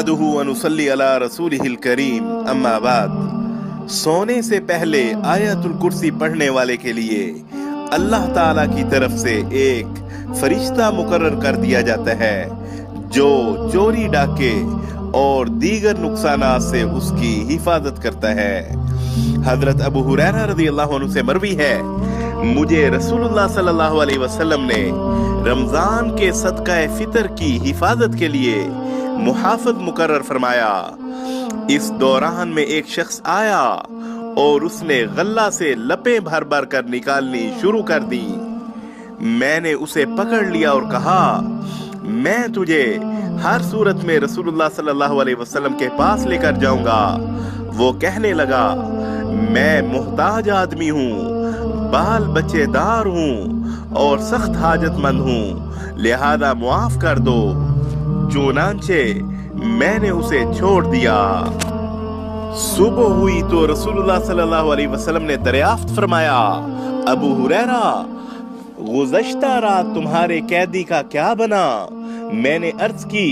नहमदुहु व नुसल्ली अला रसूलिहिल करीम अम्मा बाद। सोने से पहले आयतुल कुर्सी पढ़ने वाले के लिए अल्लाह ताला की तरफ से एक फरिश्ता मुकर्रर कर दिया जाता है जो चोरी डाके और दीगर नुकसानात से उसकी हिफाजत करता है। हजरत अबू हुरैरा रज़ियल्लाहु अन्हु से मरवी है, मुझे रसूलुल्लाह सल्लल्लाहु अलैहि वसल्लम ने रमजान के सदका फितर की हिफाजत के लिए मुहाफिज मुकर्रर फरमाया। इस दौरान में एक शख्स आया और उसने गल्ला से लपें भर भर कर निकालनी शुरू कर दी। मैंने उसे पकड़ लिया और कहा, मैं तुझे हर सूरत में रसूलुल्लाह सल्लल्लाहु अलैहि वसल्लम के पास लेकर जाऊंगा। वो कहने लगा, मैं मुहताज आदमी हूँ, बाल बच्चेदार हूँ और सख्त हाजतमंद हूँ, लिहाजा मुआफ कर दो। चुनांचे मैंने उसे छोड़ दिया। सुबह हुई तो रसूलुल्लाह सल्लल्लाहु अलैहि वसल्लम ने दरियाफ्त फरमाया, अबू हुरैरा, गुज़श्ता रात तुम्हारे कैदी का क्या बना? मैंने अर्ज की,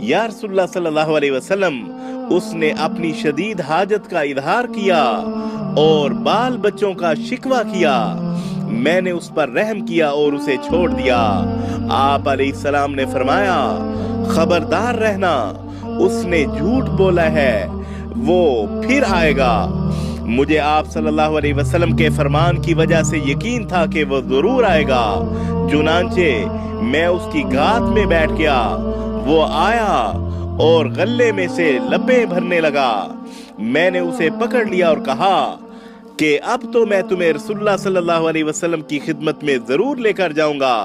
या रसूलुल्लाह सल्लल्लाहु अलैहि वसल्लम, उसने अपनी शदीद हाजत का इजहार किया और बाल बच्चों का शिकवा किया। मैंने उस पर रहम किया और उसे छोड़ दिया। आप अलैहिस्सलाम ने फरमाया, खबरदार रहना, उसने झूठ बोला है, वो फिर आएगा। मुझे आप सल्लल्लाहु अलैहि वसल्लम के फरमान की वजह से यकीन था कि वो जरूर आएगा। चुनांचे मैं उसकी गात में बैठ गया। वो आया और गल्ले में से लपें भरने लगा। मैंने उसे पकड़ लिया और कहा कि अब तो मैं तुम्हें रसूलुल्लाह सल्लल्लाहु अलैहि वसल्लम की खिदमत में जरूर लेकर जाऊंगा।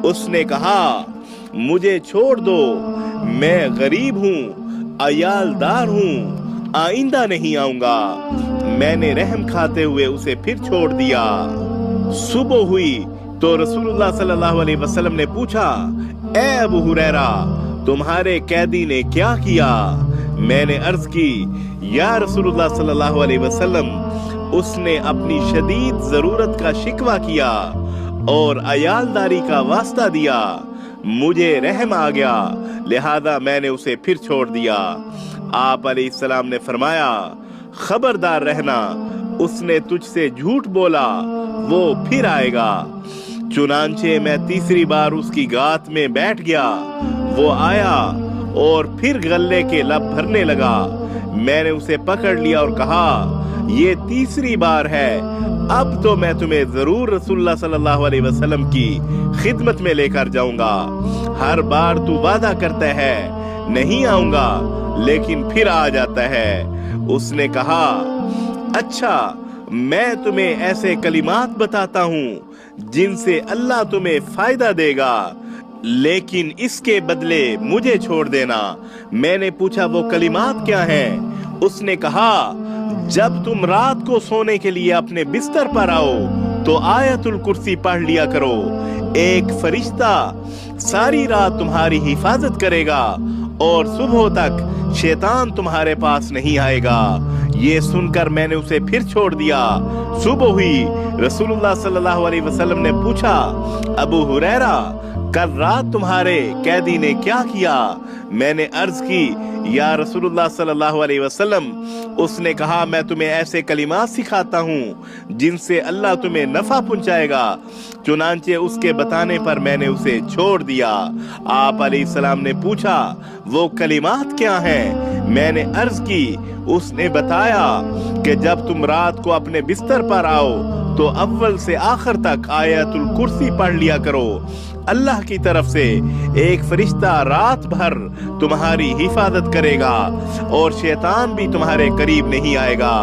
उसने कहा, मुझे छोड़ दो, मैं गरीब हूँ, अयालदार हूँ, आइंदा नहीं आऊंगा। मैंने रहम खाते हुए उसे फिर छोड़ दिया। सुबह हुई तो रसूलुल्लाह सल्लल्लाहु अलैहि वसल्लम ने पूछा, ए अबू हुरैरा, तुम्हारे कैदी ने क्या किया? मैंने अर्ज की, या रसूलुल्लाह सल्लल्लाहु अलैहि वसल्लम, उसने अपनी शदीद जरूरत का शिकवा किया और अयालदारी का वास्ता दिया। मुझे रहम आ गया, लिहाजा मैंने उसे फिर छोड़ दिया। आप अलैहिस्सलाम ने फरमाया, खबरदार रहना, उसने तुझसे झूठ बोला, वो फिर आएगा। चुनांचे मैं तीसरी बार उसकी गात में बैठ गया। वो आया और फिर गल्ले के लब भरने लगा। मैंने उसे पकड़ लिया और कहा, ये तीसरी बार है, अब तो मैं तुम्हें जरूर रसूलुल्लाह सल्लल्लाहु अलैहि वसल्लम की खिदमत में लेकर जाऊंगा। हर बार तू वादा करता है नहीं आऊंगा, लेकिन फिर आ जाता है। उसने कहा, अच्छा, मैं तुम्हें ऐसे कलिमात बताता हूँ जिनसे अल्लाह तुम्हें फायदा देगा, लेकिन इसके बदले मुझे छोड़ देना। मैंने पूछा, वो कलिमात क्या हैं? उसने कहा, जब तुम रात को सोने के लिए अपने बिस्तर पर आओ तो आयतुल कुर्सी पढ़ लिया करो। एक फरिश्ता सारी रात तुम्हारी हिफाजत करेगा और सुबह तक शैतान तुम्हारे पास नहीं आएगा। ये सुनकर मैंने उसे फिर छोड़ दिया। सुबह हुई, रसूलुल्लाह सल्लल्लाहु अलैहि वसल्लम ने पूछा, अबू हुरैरा, कल रात तुम्हारे कैदी ने क्या किया? मैंने अर्ज की, या रसूलुल्लाह सल्लल्लाहु अलैहि वसल्लम, उसने कहा, मैं तुम्हें ऐसे कलिमात सिखाता हूँ जिनसे अल्लाह तुम्हें नफा पहुंचाएगा। चुनांचे उसके बताने पर मैंने उसे छोड़ दिया। आप अलैहिस्सलाम ने पूछा, वो कलिमात क्या हैं? मैंने अर्ज की। उसने बताया कि जब तुम रात को अपने बिस्तर पर आओ तो अव्वल से आखिर तक आयतुल कुर्सी पढ़ लिया करो। अल्लाह की तरफ से एक फरिश्ता रात भर तुम्हारी हिफाजत करेगा और शैतान भी तुम्हारे करीब नहीं आएगा।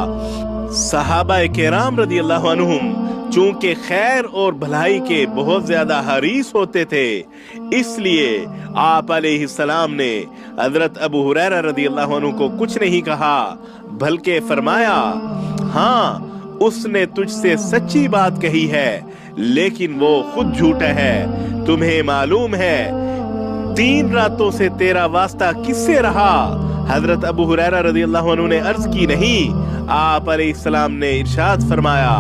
सहाबा किराम रज़ियल्लाहु अन्हुम चूंकि खैर और भलाई के बहुत ज्यादा हरीस होते थे, इसलिए आप अलैहिस्सलाम ने हजरत अबू हुरैरा रज़ियल्लाहु अन्हु को कुछ नहीं कहा, बल्कि फरमाया, हाँ, उसने तुझसे सच्ची बात कही है, लेकिन वो खुद झूठा है। तुम्हें मालूम है 3 रातों से तेरा वास्ता किससे रहा? हजरत अबू हुरैरा रज़ियल्लाहु अन्हु ने अर्ज की, नहीं। आप अलैहिस्सलाम ने इरशाद फरमाया,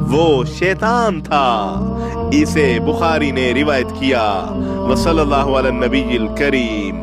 वो शैतान था। इसे बुखारी ने रिवायत किया। वसल्लल्लाहु अला नबील करीम।